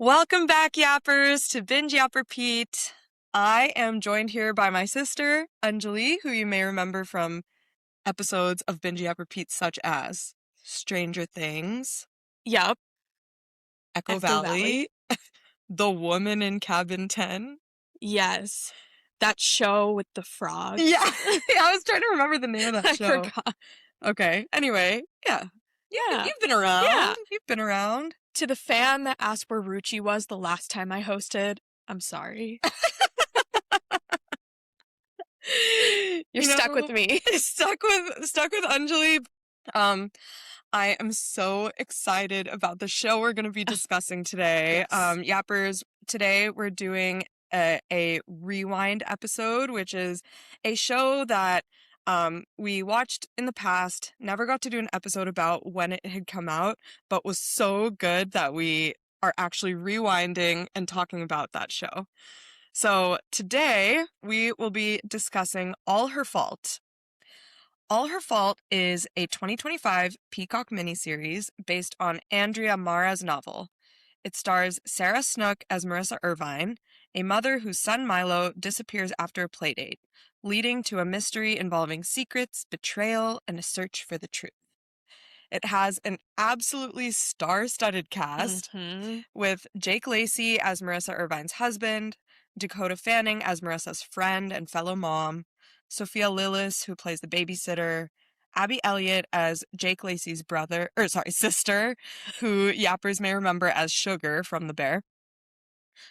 Welcome back, Yappers, to Binge Yap Repeat. I am joined here by my sister, Anjali, who you may remember from episodes of Binge Yap Repeat such as Stranger Things, Yup. Echo Valley, The Woman in Cabin 10. Yes. That show with the frogs. Yeah, I was trying to remember the name of that show. I forgot. Okay, anyway, yeah. You've been around. Yeah. You've been around. To the fan that asked where Ruchi was the last time I hosted, I'm sorry. You're stuck with me. Stuck with Anjali. I am so excited about the show we're going to be discussing today. Yes. Yappers, today we're doing a rewind episode, which is a show that we watched in the past, never got to do an episode about when it had come out, but was so good that we are actually rewinding and talking about that show. So today we will be discussing All Her Fault. All Her Fault is a 2025 Peacock miniseries based on Andrea Mara's novel. It stars Sarah Snook as Marissa Irvine, a mother whose son Milo disappears after a playdate, leading to a mystery involving secrets, betrayal, and a search for the truth. It has an absolutely star-studded cast with Jake Lacy as Marissa Irvine's husband, Dakota Fanning as Marissa's friend and fellow mom, Sophia Lillis, who plays the babysitter, Abby Elliott as Jake Lacy's sister, who Yappers may remember as Sugar from The Bear,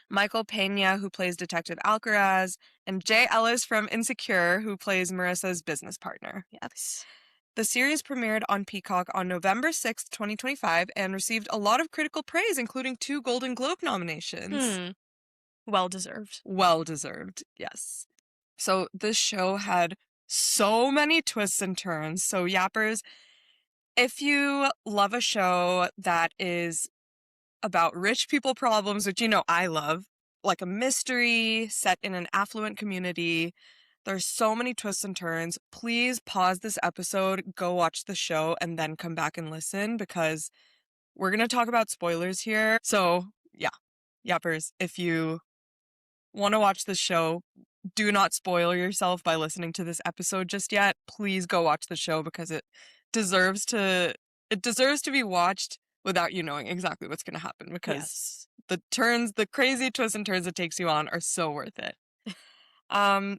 Michael Pena, who plays Detective Alcaraz, and Jay Ellis from Insecure, who plays Marissa's business partner. Yes. The series premiered on Peacock on November 6th, 2025, and received a lot of critical praise, including 2 Golden Globe nominations. Well-deserved. Well-deserved, yes. So this show had so many twists and turns. So Yappers, if you love a show that is about rich people problems, which you know I love, like a mystery set in an affluent community, there's so many twists and turns. Please pause this episode, go watch the show, and then come back and listen, because we're going to talk about spoilers here. So yeah, Yappers, if you want to watch this show, do not spoil yourself by listening to this episode just yet. Please go watch the show, because it deserves to be watched without you knowing exactly what's going to happen, because the crazy twists and turns it takes you on are so worth it.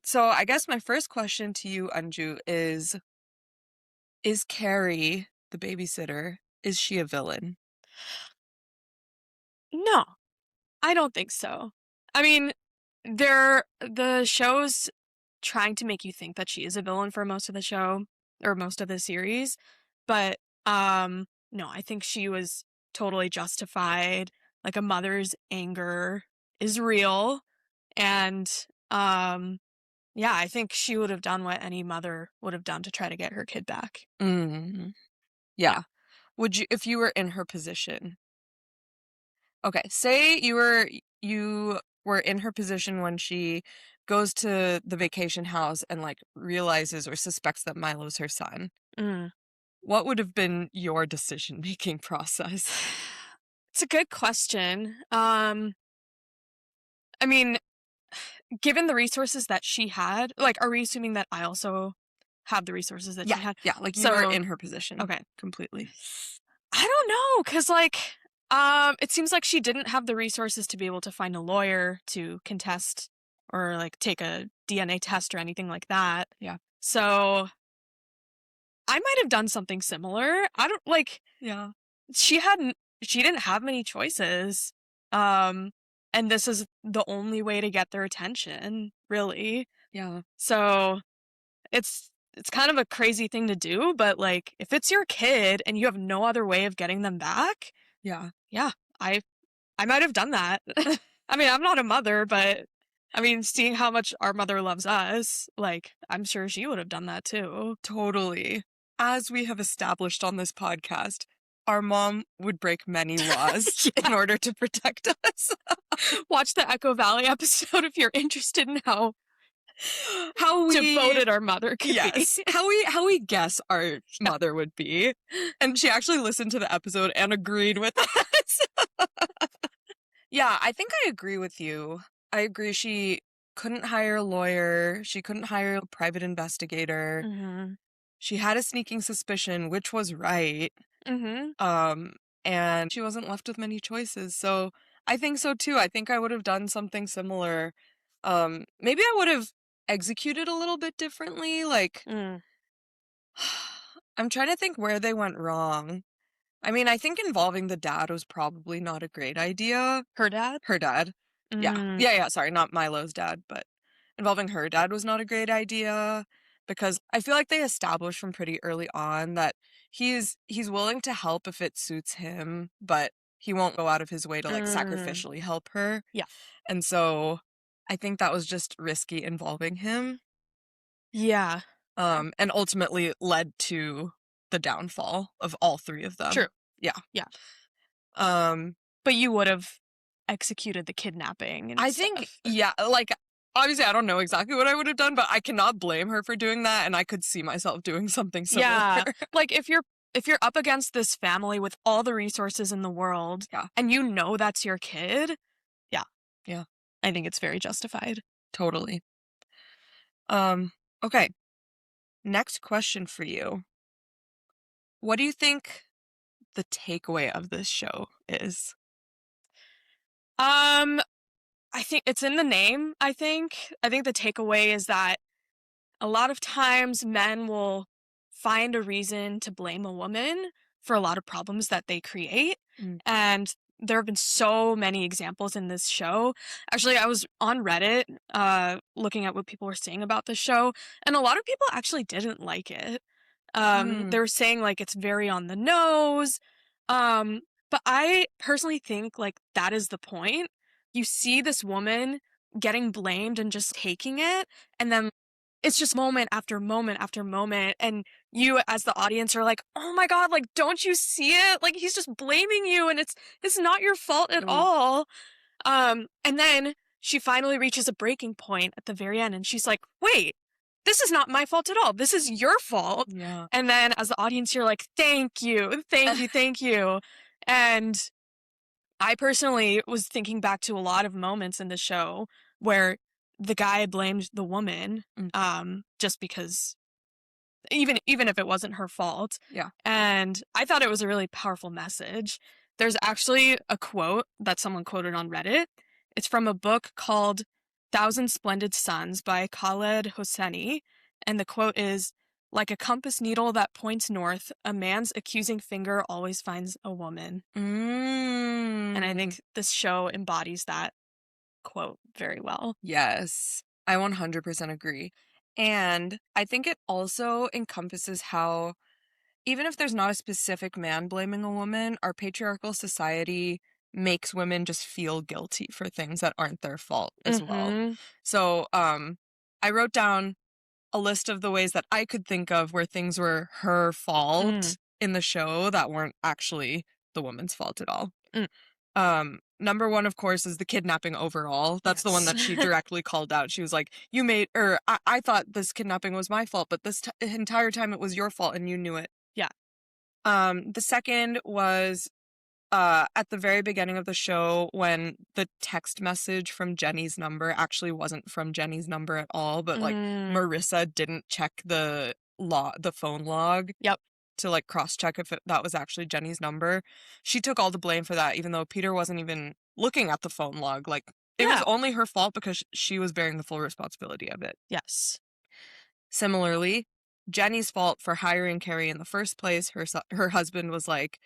So I guess my first question to you, Anju, is Carrie, the babysitter, is she a villain? No, I don't think so. I mean, the show's trying to make you think that she is a villain for most of the show, or most of the series, but no, I think she was totally justified. Like, a mother's anger is real, and yeah, I think she would have done what any mother would have done to try to get her kid back. Yeah. Would you, if you were in her position? Okay, say you were in her position when she goes to the vacation house and like realizes or suspects that Milo's her son. What would have been your decision-making process? It's a good question. I mean, given the resources that she had, like, are we assuming that I also have the resources that she had? Yeah, like you were in her position. Okay. Completely. I don't know, because, like, it seems like she didn't have the resources to be able to find a lawyer to contest or, like, take a DNA test or anything like that. Yeah. So I might have done something similar. I don't, like... Yeah. She didn't have many choices. And this is the only way to get their attention, really. Yeah. So it's kind of a crazy thing to do, but, like, if it's your kid and you have no other way of getting them back, yeah, I might have done that. I mean, I'm not a mother, but I mean, seeing how much our mother loves us, like, I'm sure she would have done that too. Totally. As we have established on this podcast, our mom would break many laws in order to protect us. Watch the Echo Valley episode if you're interested in how we devoted our mother could be. How we guess our mother would be. And she actually listened to the episode and agreed with us. Yeah, I think I agree with you. I agree she couldn't hire a lawyer. She couldn't hire a private investigator. Mm-hmm. She had a sneaking suspicion, which was right. Mm-hmm. And she wasn't left with many choices. So I think so too. I think I would have done something similar. Maybe I would have executed a little bit differently. Like, Mm. I'm trying to think where they went wrong. I mean, I think involving the dad was probably not a great idea. Her dad? Her dad. Yeah. Mm. Yeah, sorry, not Milo's dad, but involving her dad was not a great idea because I feel like they established from pretty early on that he's willing to help if it suits him, but he won't go out of his way to like Mm. sacrificially help her. Yeah. And so I think that was just risky involving him. Yeah. And ultimately led to the downfall of all three of them. True. Yeah. Yeah. Um, But you would have executed the kidnapping and I stuff. think, yeah, like, obviously I don't know exactly what I would have done, but I cannot blame her for doing that, and I could see myself doing something similar. Yeah. Like if you're up against this family with all the resources in the world, Yeah. and you know that's your kid, yeah. Yeah. I think it's very justified. Totally. Okay. Next question for you. What do you think the takeaway of this show is? I think it's in the name, I think. I think the takeaway is that a lot of times men will find a reason to blame a woman for a lot of problems that they create. Mm. And there have been so many examples in this show. Actually, I was on Reddit looking at what people were saying about the show, and a lot of people actually didn't like it. They were saying like it's very on the nose. But I personally think like that is the point. You see this woman getting blamed and just taking it, and then it's just moment after moment after moment, and you as the audience are like, "Oh my god, like don't you see it? Like he's just blaming you and it's not your fault at all." And then she finally reaches a breaking point at the very end and she's like, "Wait, this is not my fault at all. This is your fault." Yeah. And then as the audience you're like, "Thank you. Thank you. Thank you." And I personally was thinking back to a lot of moments in the show where the guy blamed the woman, just because even if it wasn't her fault. Yeah. And I thought it was a really powerful message. There's actually a quote that someone quoted on Reddit. It's from a book called Thousand Splendid Suns by Khaled Hosseini. And the quote is, "Like a compass needle that points north, a man's accusing finger always finds a woman." And I think this show embodies that quote very well. Yes, I 100% agree. And I think it also encompasses how, even if there's not a specific man blaming a woman, our patriarchal society makes women just feel guilty for things that aren't their fault as well. So, I wrote down a list of the ways that I could think of where things were her fault in the show that weren't actually the woman's fault at all. Number one, of course, is the kidnapping overall. That's the one that she directly called out. She was like, "You made, or I thought this kidnapping was my fault, but this entire time it was your fault and you knew it." Yeah. The second was at the very beginning of the show when the text message from Jenny's number actually wasn't from Jenny's number at all, but like Marissa didn't check the phone log. Yep. To like cross-check if that was actually Jenny's number. She took all the blame for that, even though Peter wasn't even looking at the phone log. Like, it was only her fault because she was bearing the full responsibility of it. Yes. Similarly, Jenny's fault for hiring Carrie in the first place. Her husband was like,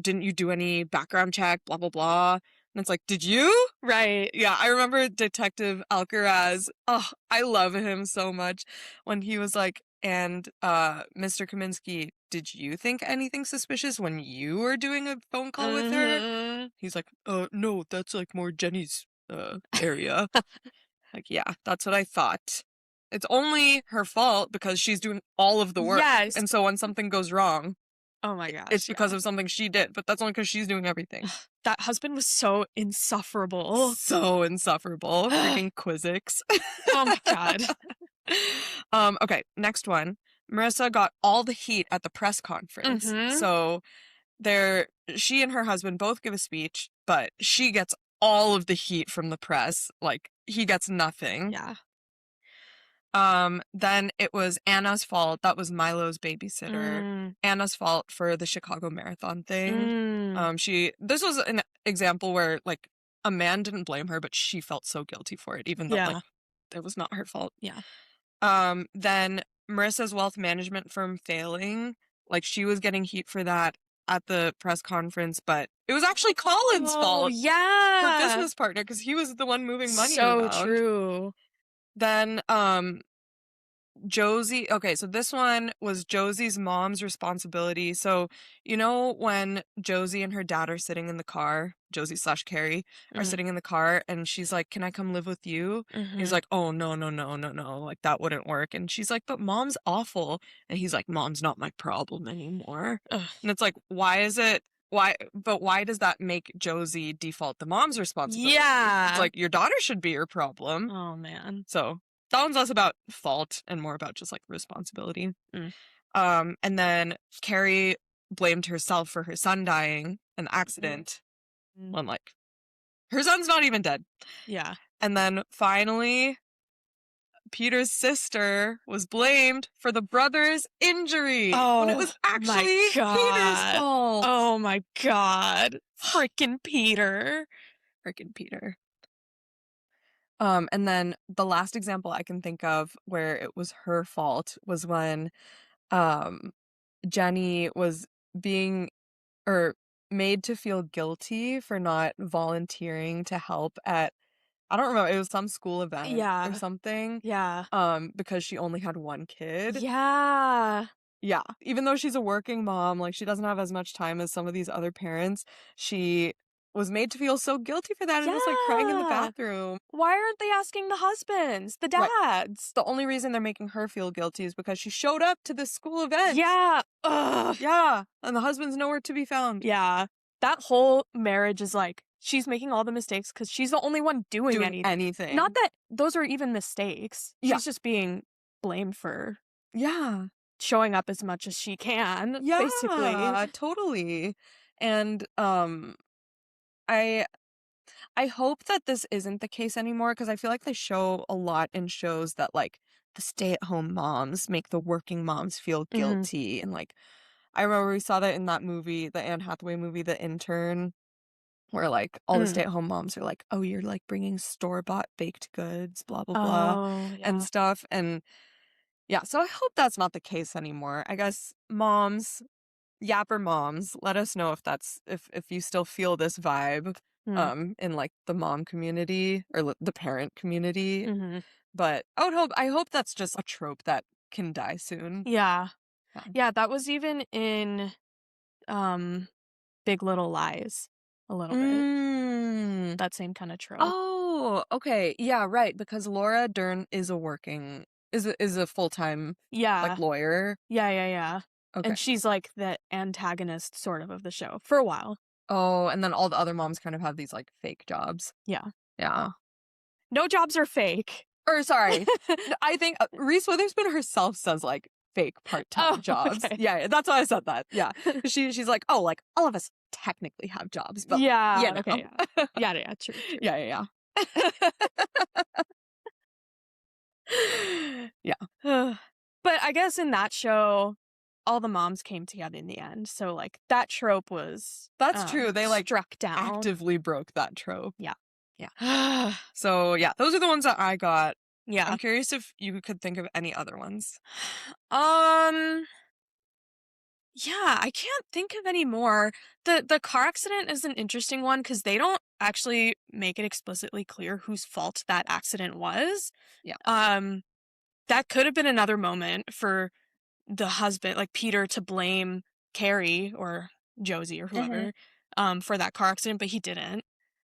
"Didn't you do any background check, blah, blah, blah." And it's like, "Did you?" Right. Yeah, I remember Detective Alcaraz. Oh, I love him so much. When he was like, "And Mr. Kaminsky, did you think anything suspicious when you were doing a phone call with her?" He's like, "No, that's like more Jenny's area." Like, yeah, that's what I thought. It's only her fault because she's doing all of the work. Yes. And so when something goes wrong, oh my gosh, it's because of something she did, but that's only because she's doing everything. That husband was so insufferable. So insufferable. Freaking Quizzix. Oh my god. Okay, next one. Marissa got all the heat at the press conference. So she and her husband both give a speech, but she gets all of the heat from the press. Like, he gets nothing. Yeah. Then it was Anna's fault. That was Milo's babysitter. Anna's fault for the Chicago Marathon thing. This was an example where, like, a man didn't blame her, but she felt so guilty for it, even though, like, it was not her fault. Yeah. Then Marissa's wealth management firm failing. Like, she was getting heat for that at the press conference, but it was actually Colin's fault. Yeah. Her business partner, because he was the one moving money around. So true. Then, Josie, okay, so this one was Josie's mom's responsibility. So, you know, when Josie and her dad are sitting in the car, Josie / Carrie are sitting in the car, and she's like, "Can I come live with you?" He's like, "Oh, no, like, that wouldn't work." And she's like, "But mom's awful." And he's like, "Mom's not my problem anymore." And it's like, why does that make Josie default the mom's responsibility? Yeah. It's like, your daughter should be your problem. Oh, man. So that one's less about fault and more about just, like, responsibility. And then Carrie blamed herself for her son dying in the accident when, like, her son's not even dead. Yeah. And then finally, Peter's sister was blamed for the brother's injury when it was actually Peter's fault. Oh my God. Freaking Peter. And then the last example I can think of where it was her fault was when Jenny was being made to feel guilty for not volunteering to help at, I don't remember, it was some school event or something. Yeah. Because she only had one kid. Yeah. Yeah. Even though she's a working mom, like, she doesn't have as much time as some of these other parents, she was made to feel so guilty for that and was, like, crying in the bathroom. Why aren't they asking the husbands, the dads? Right. The only reason they're making her feel guilty is because she showed up to this school event. Yeah. Ugh. Yeah. And the husband's nowhere to be found. Yeah. That whole marriage is like, she's making all the mistakes because she's the only one doing anything. Not that those are even mistakes. She's just being blamed for showing up as much as she can, basically. Yeah, totally. And I hope that this isn't the case anymore, because I feel like they show a lot in shows that, like, the stay-at-home moms make the working moms feel guilty. And, like, I remember we saw that in that movie, the Anne Hathaway movie, The Intern, where, like, all the stay-at-home moms are like, "Oh, you're, like, bringing store-bought baked goods, blah, blah, blah," and stuff. And yeah, so I hope that's not the case anymore. I guess moms, Yapper moms, let us know if that's, if you still feel this vibe in, like, the mom community or the parent community. But I hope that's just a trope that can die soon. Yeah, that was even in Big Little Lies a little bit. That same kind of trope. Oh, okay. Yeah, right, because Laura Dern is a full-time like, lawyer. Yeah. Okay. And she's like the antagonist sort of the show for a while. Oh, and then all the other moms kind of have these, like, fake jobs. Yeah. No jobs are fake. Or sorry, I think Reese Witherspoon herself says, like, fake part-time jobs. Okay. Yeah, that's why I said that. Yeah. She's like, "Oh, like, all of us technically have jobs, but Okay. Yeah, true. Yeah. But I guess in that show, all the moms came together in the end. So, like, that trope was That's true. They, like, struck down. actively broke that trope. Yeah. So, yeah, those are the ones that I got. Yeah. I'm curious if you could think of any other ones. Yeah, I can't think of any more. The car accident is an interesting one because they don't actually make it explicitly clear whose fault that accident was. Yeah. That could have been another moment for the husband, like Peter, to blame Carrie or Josie or whoever for that car accident, but he didn't.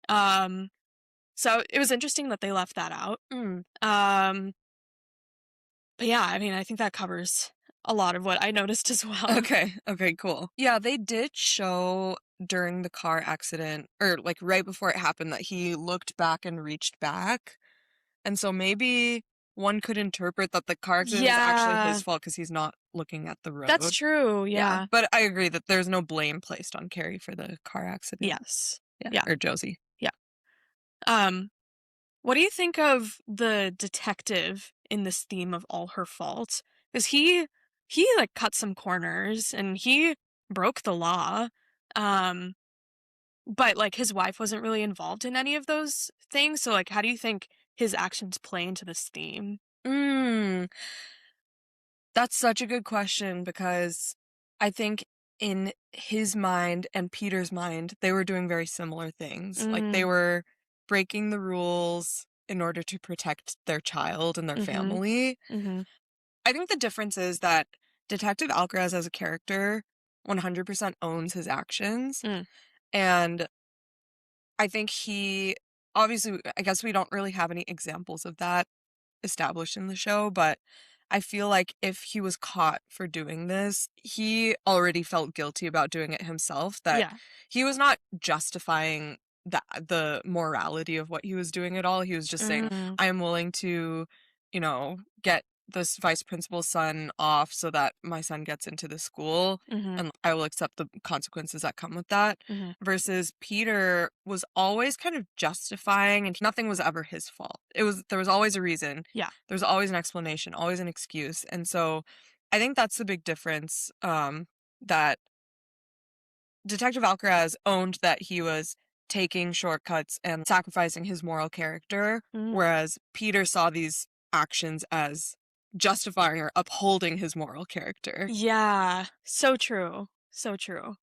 So it was interesting that they left that out. But yeah, I mean, I think that covers a lot of what I noticed as well. Okay, cool. Yeah, they did show during the car accident, or, like, right before it happened, that he looked back and reached back. And so maybe one could interpret that the car accident is actually his fault because he's not looking at the road. That's true, yeah. But I agree that there's no blame placed on Carrie for the car accident. Yes. Yeah. Or Josie. Yeah. What do you think of the detective in this theme of all her faults? Because he like cut some corners and he broke the law. Um, but like his wife wasn't really involved in any of those things. So like how do you think his actions play into this theme? Mm, that's such a good question because I think in his mind and Peter's mind, they were doing very similar things. Like they Mm, were breaking the rules in order to protect their child and their mm-hmm. family. Mm-hmm. I think the difference is that Detective Alcaraz as a character 100% owns his actions. Mm, And I think obviously, I guess we don't really have any examples of that established in the show, but I feel like if he was caught for doing this, he already felt guilty about doing it himself, that yeah. he was not justifying the morality of what he was doing at all. He was just saying, Mm, I am willing to, get this vice principal's son off so that my son gets into the school mm-hmm. and I will accept the consequences that come with that. Mm-hmm. Versus Peter was always kind of justifying and nothing was ever his fault. There was always a reason. Yeah. There's always an explanation, always an excuse. And so I think that's the big difference, that Detective Alcaraz owned that he was taking shortcuts and sacrificing his moral character, Mm. whereas Peter saw these actions as justifying or upholding his moral character. Yeah. So true. So true.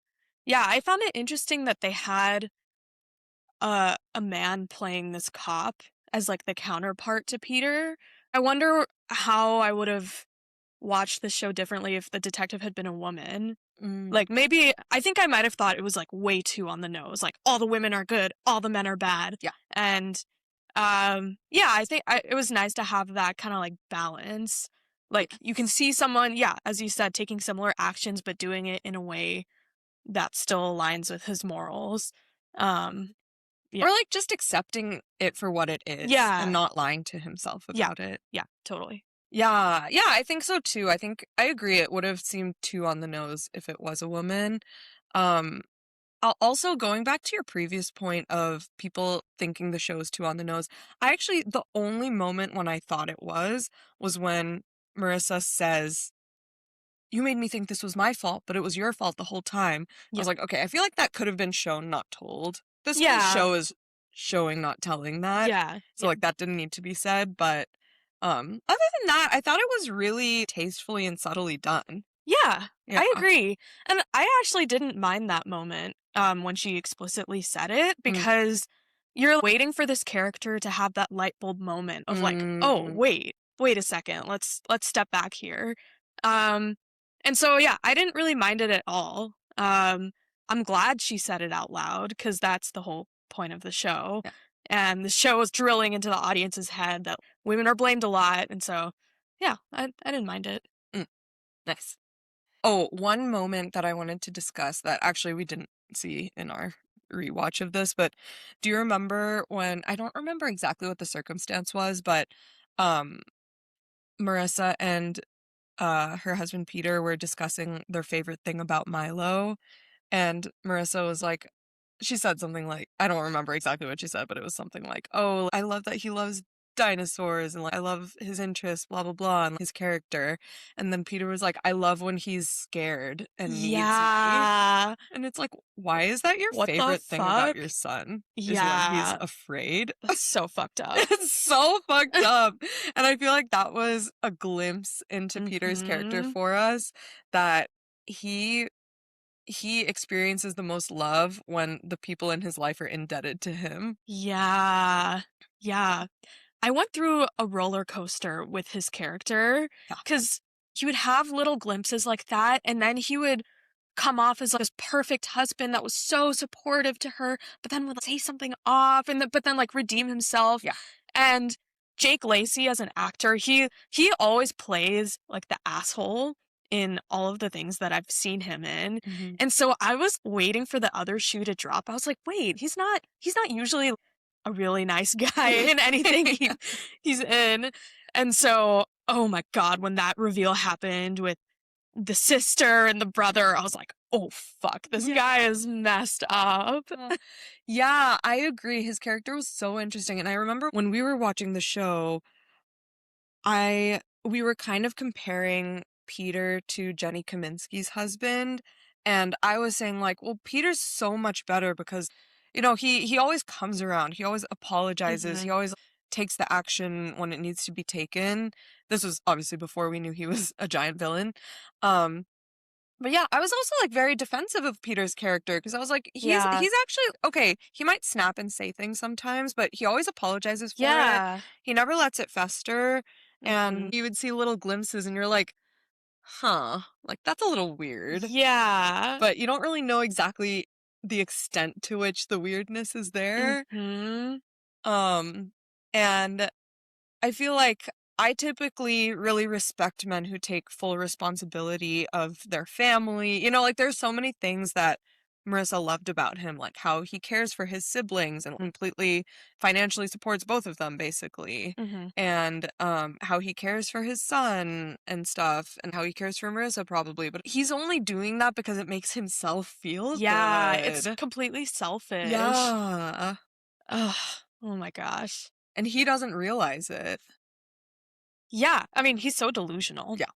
Yeah, I found it interesting that they had a man playing this cop as like the counterpart to Peter. I wonder how I would have watched the show differently if the detective had been a woman. Mm, Like maybe I think I might have thought it was like way too on the nose. Like all the women are good, all the men are bad. yeah. And yeah, I think it was nice to have that kind of like balance. Like you can see someone, yeah, as you said, taking similar actions but doing it in a way that still aligns with his morals. Um yeah. Or like just accepting it for what it is and Yeah. not lying to himself Yeah. about it. Yeah, totally. Yeah, yeah, I think so too. I think I agree. It would have seemed too on the nose if it was a woman. Um, Also, going back to your previous point of people thinking the show is too on the nose, the only moment when I thought it was when Marissa says, you made me think this was my fault, but it was your fault the whole time. I Yeah. was like, okay, I feel like that could have been shown, not told. This whole Yeah. show is showing, not telling that. Yeah. So, Yeah. like, that didn't need to be said. But other than that, I thought it was really tastefully and subtly done. Yeah, Yeah. I agree. And I actually didn't mind that moment when she explicitly said it Mm, because you're waiting for this character to have that light bulb moment of like, "Oh, mm, wait a second. Let's step back here." Um and so yeah, I didn't really mind it at all. I'm glad she said it out loud cuz that's the whole point of the show. yeah. And the show is drilling into the audience's head that women are blamed a lot, and so yeah, I didn't mind it. Mm, nice. Oh, one moment that I wanted to discuss that actually we didn't see in our rewatch of this, but do you remember when I don't remember exactly what the circumstance was, but um Marissa and her husband Peter were discussing their favorite thing about Milo, and Marissa was like, she said something like, I don't remember exactly what she said, but it was something like, "Oh, I love that he loves dinosaurs and like I love his interests, blah blah blah, and his character." And then Peter was like, "I love when he's scared and needs me." Yeah. And it's like, why is that your What the favorite thing about fuck? your son? Is when he's Yeah. afraid? That's so fucked up. It's so fucked up. And I feel like that was a glimpse into Peter's character Mhm. for us, that he he experiences the most love when the people in his life are indebted to him. Yeah. Yeah. I went through a roller coaster with his character Yeah. because he would have little glimpses like that, and then he would come off as like this perfect husband that was so supportive to her, but then would say something off, and but then like redeem himself. Yeah. And Jake Lacy as an actor, he always plays like the asshole in all of the things that I've seen him in. Mhm. And so I was waiting for the other shoe to drop. I was like, wait, he's not usually a really nice guy in anything he's in. And so, oh my God, when that reveal happened with the sister and the brother, I was like, oh, fuck, this guy is messed up. Yeah, I agree. His character was so interesting. And I remember when we were watching the show, we were kind of comparing Peter to Jenny Kaminsky's husband, and I was saying like, well, Peter's so much better because, he always comes around. He always apologizes. He always takes the action when it needs to be taken. This was obviously before we knew he was a giant villain. Um, but yeah, I was also like very defensive of Peter's character because I was like, he's actually okay. He might snap and say things sometimes, but he always apologizes for it. He never lets it fester. And you would see little glimpses and you're like, huh, like that's a little weird. Yeah. But you don't really know exactly the extent to which the weirdness is there. And I feel like I typically really respect men who take full responsibility of their family. Like there's so many things that Marissa loved about him, like how he cares for his siblings and completely financially supports both of them, basically. And how he cares for his son and stuff, and how he cares for Marissa probably. But he's only doing that because it makes himself feel good. It's completely selfish. Yeah. Ugh. Oh my gosh. And he doesn't realize it. Yeah. I mean, he's so delusional. Yeah.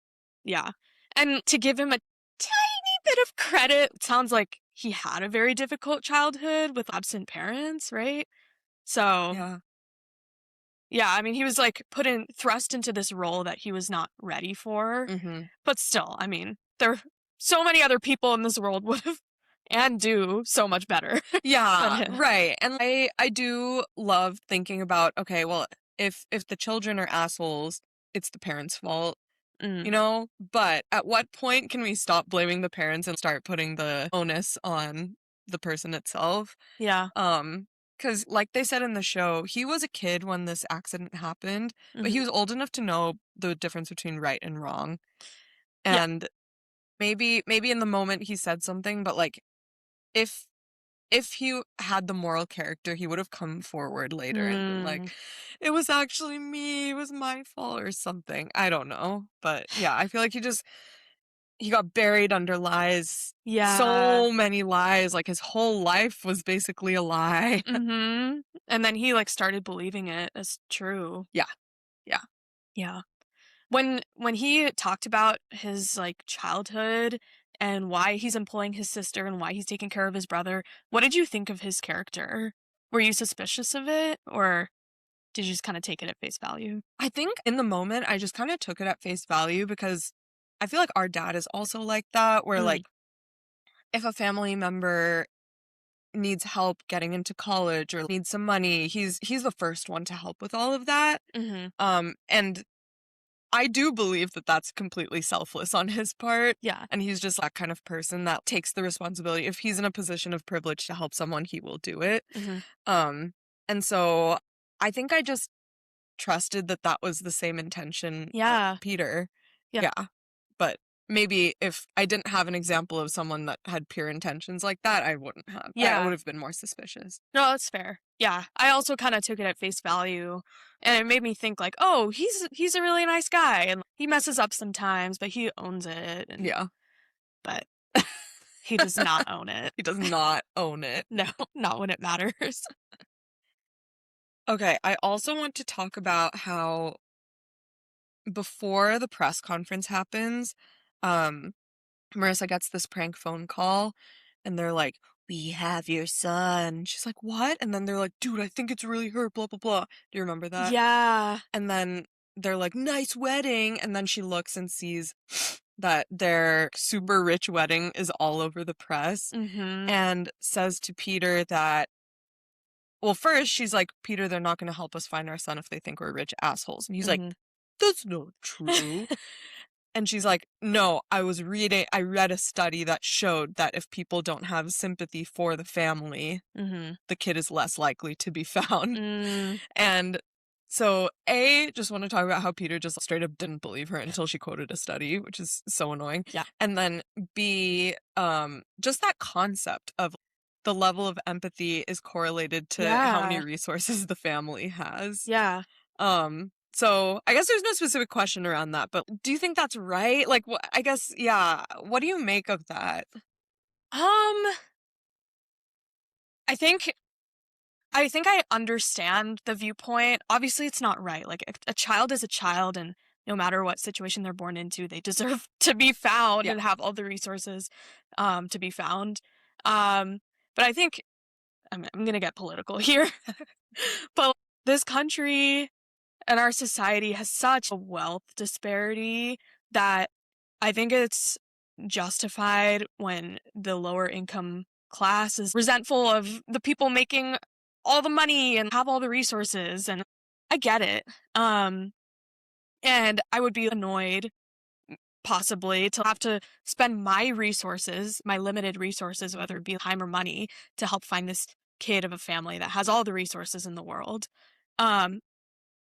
Yeah. And to give him a tiny bit of credit, it sounds like he had a very difficult childhood with absent parents, right? So, yeah, I mean, he was like thrust into this role that he was not ready for. But still, I mean, there are so many other people in this world would have and do so much better. Yeah, right. And I do love thinking about, okay, well, if the children are assholes, it's the parents' fault, But at what point can we stop blaming the parents and start putting the onus on the person itself? Yeah. Because like they said in the show, he was a kid when this accident happened, but he was old enough to know the difference between right and wrong. And maybe in the moment he said something, but like if he had the moral character, he would have come forward later and been like, it was actually me, it was my fault or something. I don't know. But yeah, I feel like he got buried under lies. Yeah. So many lies. Like his whole life was basically a lie. And then he like started believing it as true. Yeah. When he talked about his like childhood and why he's employing his sister and why he's taking care of his brother, what did you think of his character? Were you suspicious of it, or did you just kind of take it at face value? I think in the moment I just kind of took it at face value because I feel like our dad is also like that, where like if a family member needs help getting into college or needs some money, he's the first one to help with all of that. And I do believe that that's completely selfless on his part. Yeah. And he's just that kind of person that takes the responsibility. If he's in a position of privilege to help someone, he will do it. And so I think I just trusted that that was the same intention of Peter. Yeah. But maybe if I didn't have an example of someone that had pure intentions like that, I wouldn't have. I would have been more suspicious. No, that's fair. Yeah. I also kind of took it at face value, and it made me think like, oh, he's a really nice guy, and he messes up sometimes, but he owns it. And, but he does not own it. He does not own it. No, not when it matters. Okay, I also want to talk about how before the press conference happens, Marissa gets this prank phone call and they're like, we have your son. She's like, what? And then they're like, dude, I think it's really her, blah, blah, blah. Do you remember that? Yeah. And then they're like, nice wedding. And then she looks and sees that their super rich wedding is all over the press and says to Peter that, well, first she's like, Peter, they're not going to help us find our son if they think we're rich assholes. And he's like, that's not true. And she's like, no, I read a study that showed that if people don't have sympathy for the family, the kid is less likely to be found. And so just want to talk about how Peter just straight up didn't believe her until she quoted a study, which is so annoying. Yeah. And then B, just that concept of the level of empathy is correlated to how many resources the family has. Yeah. So I guess there's no specific question around that, but do you think that's right? Like, I guess, yeah. What do you make of that? Um, I think I understand the viewpoint. Obviously, it's not right. Like, a child is a child, and no matter what situation they're born into, they deserve to be found Yeah. and have all the resources to be found. Um, but I think I'm gonna get political here, but this country and our society has such a wealth disparity that I think it's justified when the lower income class is resentful of the people making all the money and have all the resources. And I get it. And I would be annoyed possibly to have to spend my resources, my limited resources, whether it be time or money, to help find this kid of a family that has all the resources in the world. Um,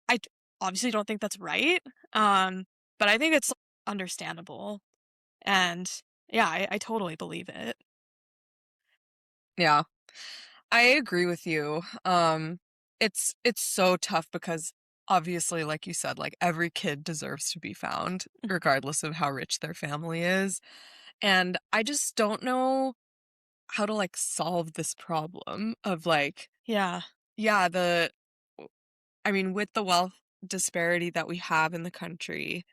I obviously don't think that's right, but I think it's understandable, and yeah, I totally believe it. Yeah. I agree with you. It's so tough because obviously, like you said, like every kid deserves to be found, regardless of how rich their family is. And I just don't know how to like solve this problem of like, Yeah. yeah, I mean, with the wealth disparity that we have in the country,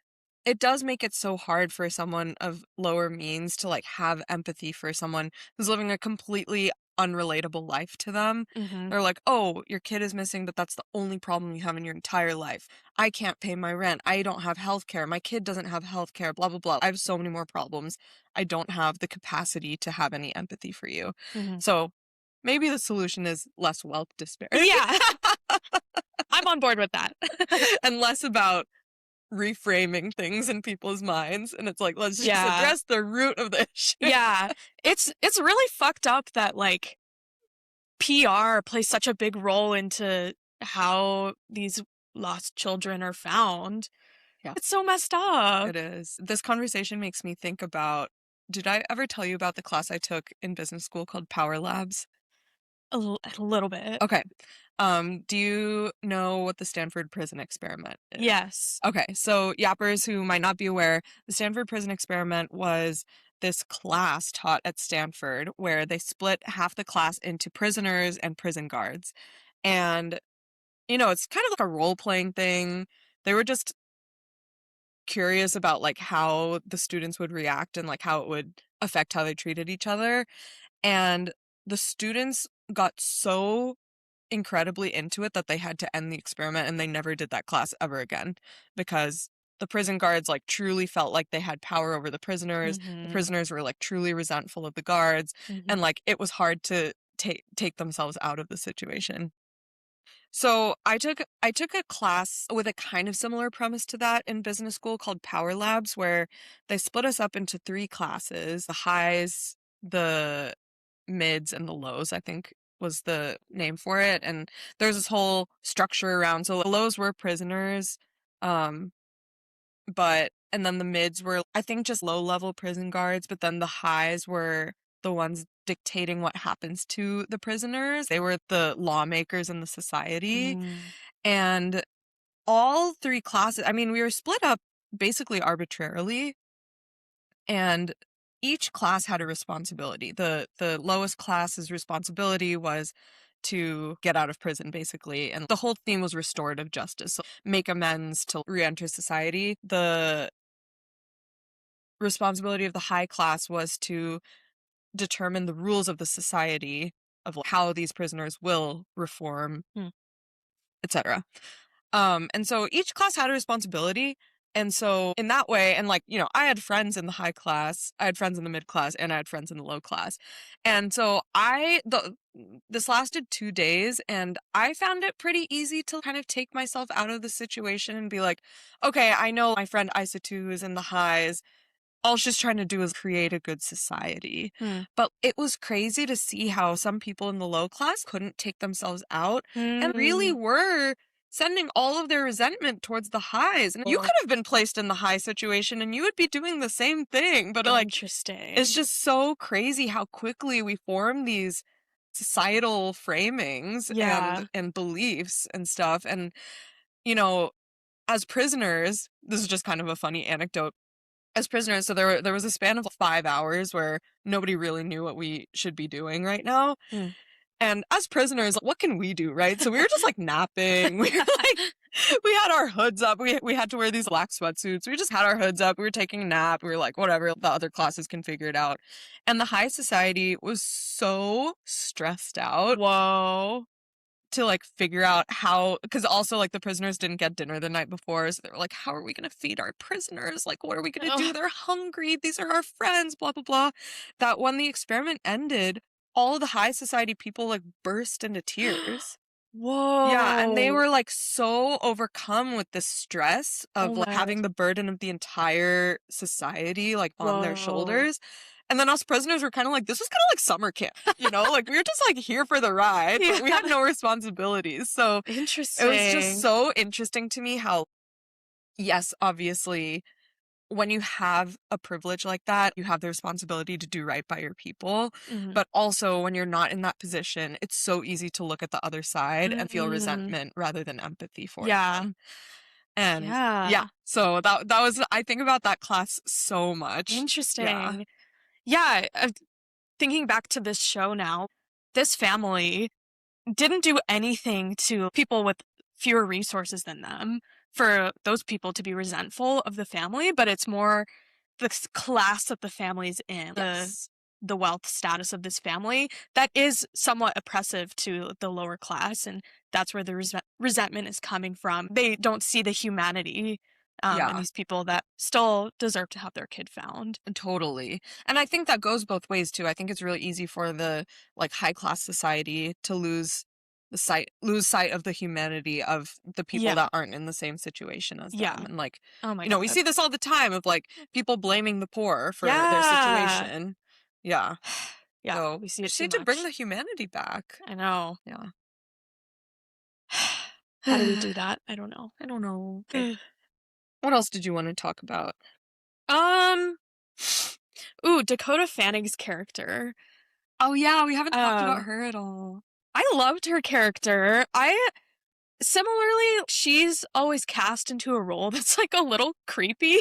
it does make it so hard for someone of lower means to like have empathy for someone who's living a completely unrelatable life to them. Mhm. They're like, "Oh, your kid is missing, but that's the only problem you have in your entire life. I can't pay my rent. I don't have health care. My kid doesn't have health care, blah blah blah. I have so many more problems. I don't have the capacity to have any empathy for you." Mhm. So, maybe the solution is less wealth disparity Yeah. I'm on board with that. and less about reframing things in people's minds, and it's like, let's just Yeah. address the root of the issue. Yeah. It's really fucked up that, like, PR plays such a big role into how these lost children are found. Yeah, It's so messed up. it is. This conversation makes me think about, did I ever tell you about the class I took in business school called Power Labs? A little bit. Okay. Do you know what the Stanford Prison Experiment is? Yes. Okay, so yappers who might not be aware, the Stanford Prison Experiment was this class taught at Stanford where they split half the class into prisoners and prison guards. And, it's kind of like a role-playing thing. They were just curious about like how the students would react and like how it would affect how they treated each other. And the students got so incredibly into it that they had to end the experiment and they never did that class ever again because the prison guards like truly felt like they had power over the prisoners. The Mhm. prisoners were like truly resentful of the guards Mhm. and like it was hard to take themselves out of the situation. So I took a class with a kind of similar premise to that in business school called Power Labs, where they split us up into three classes: the highs, the mids, and the lows, I think was the name for it. And there's this whole structure around. So the lows were prisoners, um, and then the mids were, I think, just low level prison guards, but then the highs were the ones dictating what happens to the prisoners. They were the lawmakers in the society. Mm. And all three classes, I mean, we were split up basically arbitrarily, and each class had a responsibility. The lowest class's responsibility was to get out of prison, basically. And the whole theme was restorative justice. So make amends to re-enter society. The responsibility of the high class was to determine the rules of the society of how these prisoners will reform, Hmm. etc. And so each class had a responsibility. And so in that way, and like, I had friends in the high class, I had friends in the mid class, and I had friends in the low class. And so this lasted 2 days, and I found it pretty easy to kind of take myself out of the situation and be like, okay, I know my friend Isa2 is in the highs. All she's trying to do is create a good society. Hmm. But it was crazy to see how some people in the low class couldn't take themselves out and really Mm. were sending all of their resentment towards the highs. And you Oh, could have been placed in the high situation and you would be doing the same thing. But like, it's interesting. just so crazy how quickly we form these societal framings Yeah. and beliefs and stuff. And, you know, as prisoners, this is just kind of a funny anecdote. As prisoners, so there was a span of 5 hours where nobody really knew what we should be doing right now. Mm. And as prisoners, what can we do, right? So we were just like napping. We were like, we had our hoods up. We had to wear these black sweatsuits. We just had our hoods up. We were taking a nap. We were like, whatever, the other classes can figure it out. And the high society was so stressed out Whoa. to like figure out how, because also like the prisoners didn't get dinner the night before. So they were like, how are we going to feed our prisoners? Like, what are we going to do? They're hungry. These are our friends, blah, blah, blah. That when the experiment ended, all of the high society people like burst into tears. Whoa. Yeah, and they were like so overcome with the stress of Oh like my having God. the burden of the entire society like on their Whoa. shoulders. And then us prisoners were kind of like, this was kind of like summer camp, you know? Like we were just like here for the ride, but we had no responsibilities. So Interesting. it was just so interesting to me how, yes, obviously, when you have a privilege like that, you have the responsibility to do right by your people. Mhm. But also, when you're not in that position, it's so easy to look at the other side and feel Mm. resentment rather than empathy for Yeah. them. And Yeah. so that was, I think about that class so much. Interesting. Yeah. Thinking back to this show now, this family didn't do anything to people with fewer resources than them for those people to be resentful of the family, but it's more the class that the family's in, Yes. the wealth status of this family that is somewhat oppressive to the lower class, and that's where the resentment is coming from. They don't see the humanity in these people that still deserve to have their kid found. Totally. And I think that goes both ways too. I think it's really easy for the like high class society to lose sight of the humanity of the people Yeah. that aren't in the same situation as Yeah. them. And like, Oh my you know, we God. see this all the time of like people blaming the poor for their Yeah. situation. Yeah. Yeah, So we see we it just too need to bring much. the humanity back. I know. Yeah. How do we do that? I don't know. I don't know. Okay. What else did you want to talk about? Ooh, Dakota Fanning's character. Oh yeah, we haven't talked about her at all. I loved her character. Similarly, she's always cast into a role that's like a little creepy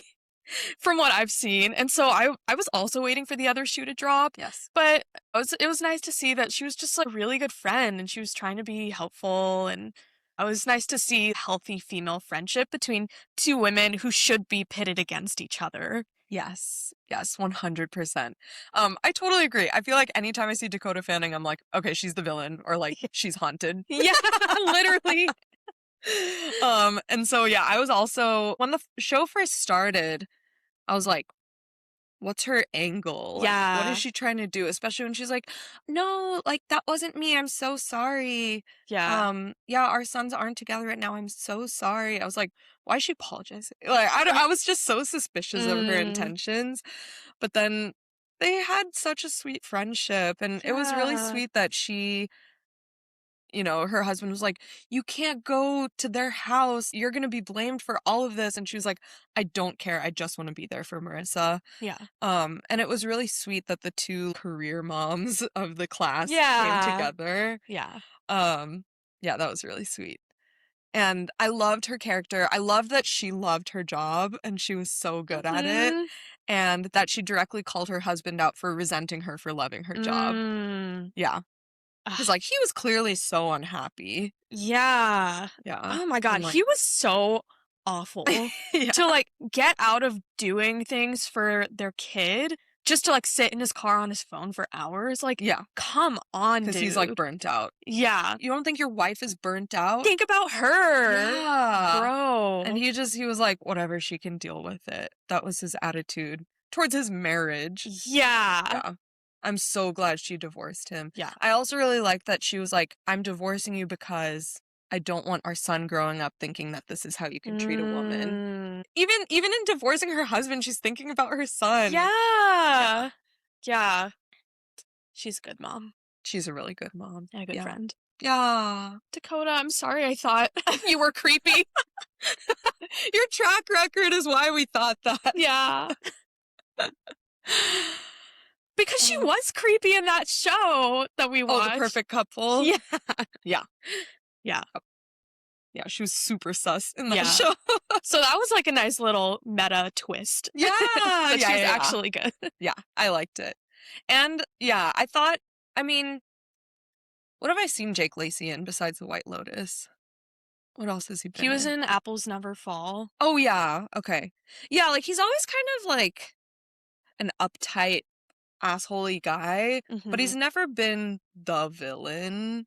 from what I've seen. And so I was also waiting for the other shoe to drop. Yes. But it was nice to see that she was just like a really good friend and she was trying to be helpful, and it was nice to see healthy female friendship between two women who should be pitted against each other. Yes. Yes, 100%. I totally agree. I feel like anytime I see Dakota Fanning, I'm like, okay, she's the villain, or like she's haunted. Yeah, literally. And so yeah, I was also, when the show first started, I was like, what's her angle? Like, what Yeah. is she trying to do? Especially when she's like, no, like that wasn't me. I'm so sorry. Yeah. Yeah, our sons aren't together right now. I'm so sorry. I was like, why is she apologizing? Like, I was just so suspicious of her intentions. But then they had such a sweet friendship, and it was really Yeah. sweet that she, you know, her husband was like, you can't go to their house. You're going to be blamed for all of this. And she was like, I don't care. I just want to be there for Marissa. Yeah. And it was really sweet that the two career moms of the class Yeah. came together. Yeah. Yeah, that was really sweet. And I loved her character. I loved that she loved her job and she was so good at it. Mhm. And that she directly called her husband out for resenting her for loving her job. Yeah. Because, like, he was clearly so unhappy. Yeah. Yeah. Oh my God. And, like, He was so awful. yeah. To like get out of doing things for their kid just to like sit in his car on his phone for hours. Like, Yeah. come on, dude. Because he's like burnt out. Yeah. You don't think your wife is burnt out? Think about her. Yeah. Bro. And he was like, whatever, she can deal with it. That was his attitude towards his marriage. Yeah. Yeah. I'm so glad she divorced him. Yeah. I also really like that she was like, I'm divorcing you because I don't want our son growing up thinking that this is how you can treat a woman. Even in divorcing her husband, she's thinking about her son. Yeah. Yeah. She's a good mom. She's a really good mom. And a good friend. Yeah. Dakota, I'm sorry I thought you were creepy. Your track record is why we thought that. Yeah. Because she was creepy in that show that we watched. Oh, The Perfect Couple? Yeah. Yeah. Yeah. Yeah, she was super sus in that Yeah. show. So that was like a nice little meta twist. Yeah, That yeah, she's yeah. actually good. Yeah, I liked it. And yeah, I thought, I mean, what have I seen Jake Lacy in besides The White Lotus? What else has he been He was in? in Apples Never Fall. Oh, yeah. Okay. Yeah, like he's always kind of like an uptight, assholey guy, but he's Mhm. never been the villain,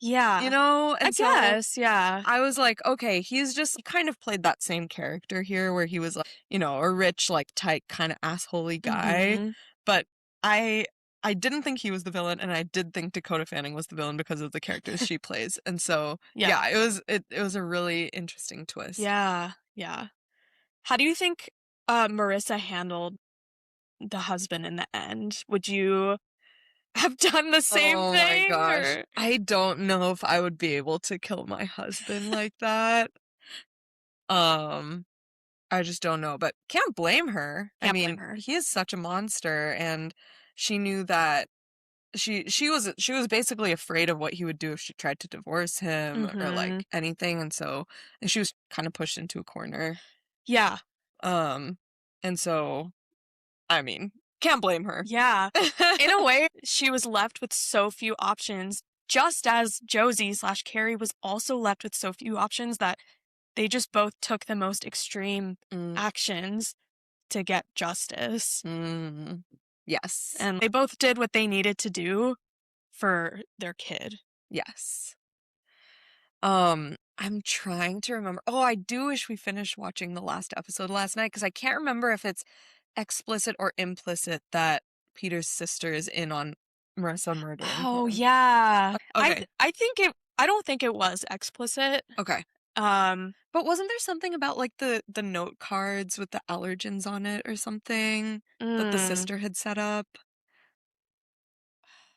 you Yeah. know? I And so guess, yeah. I was like, okay, he's just kind of played that same character here where he was like, you know, a rich, like tight kind of assholey guy. Mhm. But I didn't think he was the villain, and I did think Dakota Fanning was the villain because of the characters she plays. And so Yeah. yeah, it was a really interesting twist. Yeah. Yeah. How do you think Marissa handled the husband in the end? Would you have done the same Oh my thing gosh. or I don't know if I would be able to kill my husband like that. Um I just don't know, but can't blame her. I can't blame mean, her? he is such a monster, and she knew that she was basically afraid of what he would do if she tried to divorce him or Mhm. like anything, and she was kind of pushed into a corner. Yeah. Um, and so I mean, can't blame her. Yeah. In a way, she was left with so few options, just as Josie/Carrie was also left with so few options that they just both took the most extreme Mm, actions to get justice. mm, yes, And they both did what they needed to do for their kid. yes. I'm trying to remember. Oh, I do wish we finished watching the last episode last night because I can't remember if it's explicit or implicit that Peter's sister is in on Marissa murdering Oh, him. yeah. Okay. I don't think it was explicit. Okay. Um, But wasn't there something about like the note cards with the allergens on it or something that the mm, sister had set up?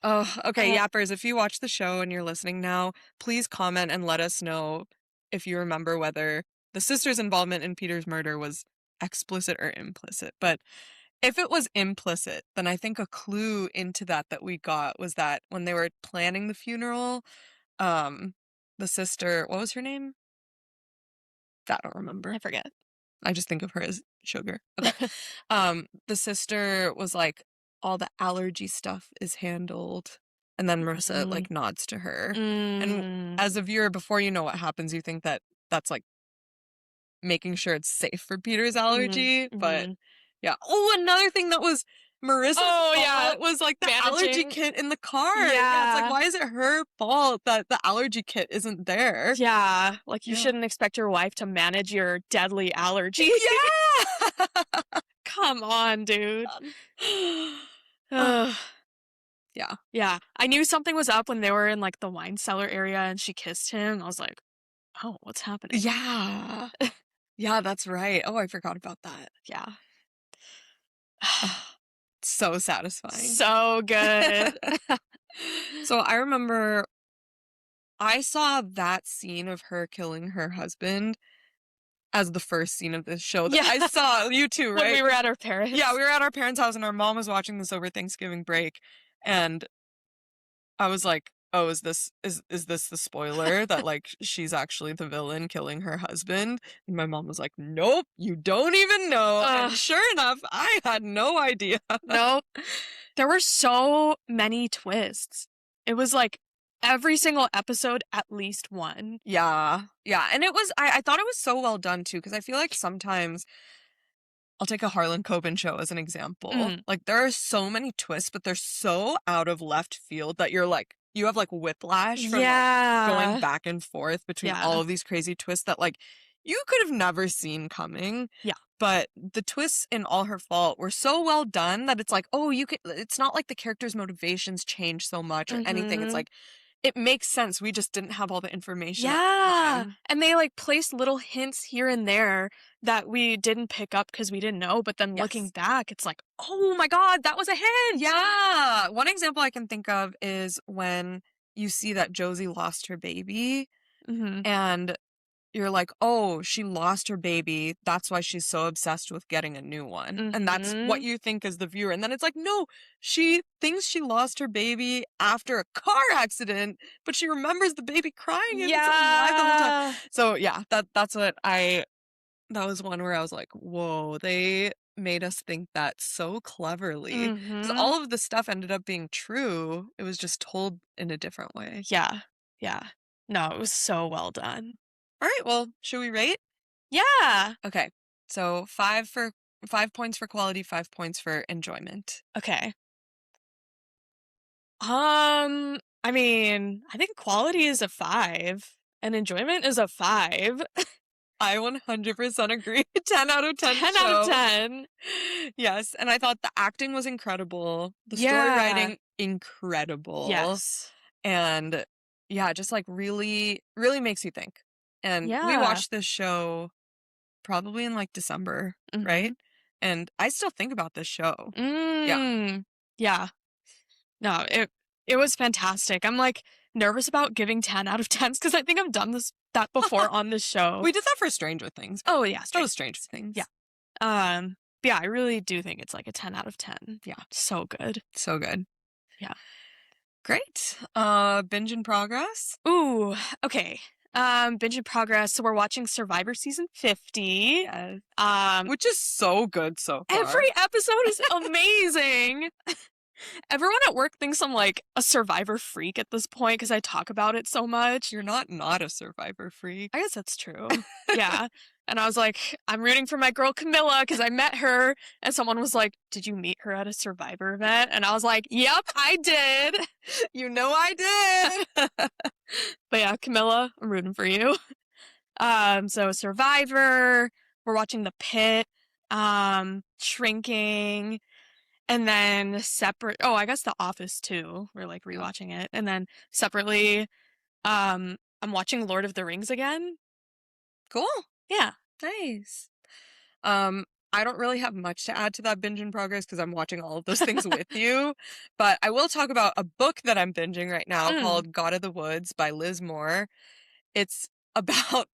Oh, okay, uh, yappers, if you watch the show and you're listening now, please comment and let us know if you remember whether the sister's involvement in Peter's murder was explicit or implicit. But if it was implicit, then I think a clue into that we got was that when they were planning the funeral, um, the sister, what was her name? I don't remember. I forget. I just think of her as sugar. Okay. The sister was like, all the allergy stuff is handled. And then Marissa Mm. like nods to her. And Mm. as a viewer, before you know what happens, you think that that's like making sure it's safe for Peter's Mhm, allergy. But mhm. yeah. Oh, another thing that was Marissa's Oh, yeah, fault was like the allergy managing. kit in the car. Yeah, it's like, Yeah. why is it her fault that the allergy kit isn't there? Yeah, like, you Yeah. shouldn't expect your wife to manage your deadly allergy. Yeah. Come on, dude. Ugh. Ugh. Yeah. Yeah, I knew something was up when they were in, like, the wine cellar area and she kissed him. I was like, "Oh, what's happening?" Yeah. Yeah, that's right. Oh, I forgot about that. Yeah. Ugh, so satisfying. So good. So I remember I saw that scene of her killing her husband as the first scene of this show that Yeah. I saw. You too, When right? we were at our parents'. Yeah, we were at our parents' house and our mom was watching this over Thanksgiving break, and I was like, "Oh, is this the spoiler that like she's actually the villain killing her husband?" And my mom was like, "Nope, you don't even know." And Ugh. sure enough, I had no idea. Nope. There were so many twists. It was like every single episode, at least one. Yeah. Yeah, and it was I thought it was so well done too because I feel like sometimes I'll take a Harlan Coben show as an example. Mm. Like there are so many twists, but they're so out of left field that you're like you have like whiplash from like going back and forth between all Yeah. of these crazy twists that like you could have never seen coming. Yeah. But the twists in All Her Fault were so well done that it's like, oh, you could it's not like the character's motivations change so much or anything. It's Mhm. like it makes sense. We just didn't have all the information at the Yeah. time. And they like placed little hints here and there that we didn't pick up because we didn't know. But then looking Yes. back, it's like, oh my God, that was a hint. Yeah. One example I can think of is when you see that Josie lost her baby Mm-hmm. and you're like, oh, she lost her baby. That's why she's so obsessed with getting a new one. And that's what you think as the viewer. And then it's like, no, she thinks she lost her baby after a car accident, but she remembers the baby crying and it's alive the whole time. So yeah, that was one where I was like, whoa, they made us think that so cleverly. Because all of the stuff ended up being true. It was just told in a different way. Yeah. No, it was so well done. All right, well, should we rate? Yeah. Okay, so 5 points for quality, 5 points for enjoyment. Okay. I mean, I think quality is a 5 and enjoyment is a 5. I 100% agree. 10 out of 10 10 show. out of 10. Yes, and I thought the acting was incredible. The story writing, incredible. Yes. And yeah, just like really, really makes you think. And we watched this show probably in like December, right? And I still think about this show. Yeah. No, it was fantastic. I'm like nervous about giving 10 out of 10s because I think I've done that before on this show. We did that for Stranger Things. Oh yeah, that was Stranger Things. Yeah. But yeah, I really do think it's like a 10 out of 10. Yeah. So good. So good. Yeah. Great. Binge in progress. Ooh, okay. Binge in progress. So we're watching Survivor season 50. Yes. Which is so good so far. Every episode is amazing. Everyone at work thinks I'm like a Survivor freak at this point because I talk about it so much. You're not a Survivor freak. I guess that's true. Yeah. And I was like, I'm rooting for my girl Camilla because I met her. And someone was like, did you meet her at a Survivor event? And I was like, yep, I did. You know I did. But yeah, Camilla, I'm rooting for you. So Survivor, we're watching the Pitt, Shrinking, and then I guess The Office too. We're like rewatching it. And then separately, I'm watching Lord of the Rings again. Cool. Yeah. Nice. I don't really have much to add to that binge in progress because I'm watching all of those things with you. But I will talk about a book that I'm binging right now called God of the Woods by Liz Moore. It's about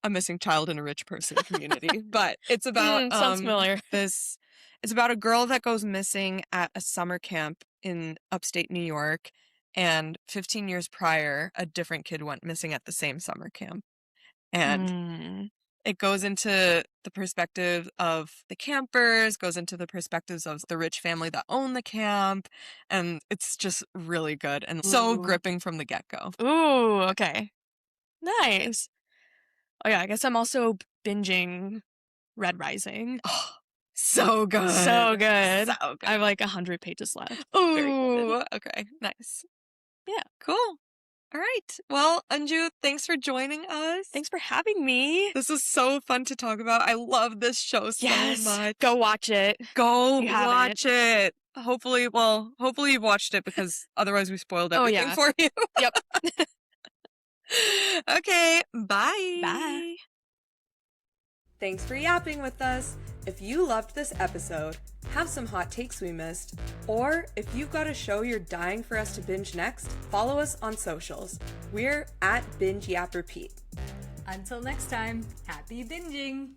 a missing child in a rich person community, but it's about sounds familiar. It's about a girl that goes missing at a summer camp in upstate New York, and 15 years prior, a different kid went missing at the same summer camp. And it goes into the perspective of the campers, goes into the perspectives of the rich family that own the camp, and it's just really good and so gripping from the get-go. Ooh, okay. Nice. Oh yeah, I guess I'm also binging Red Rising. Oh, so good. So good. So good. I have like 100 pages left. Ooh, okay, nice. Yeah. Cool. All right. Well, Anju, thanks for joining us. Thanks for having me. This is so fun to talk about. I love this show so much. Go watch it. Go watch it. Hopefully you've watched it because otherwise we spoiled everything for you. Yep. Okay, bye. Bye. Thanks for yapping with us. If you loved this episode, have some hot takes we missed, or if you've got a show you're dying for us to binge next, follow us on socials. We're at Binge Yap Repeat. Until next time, happy binging!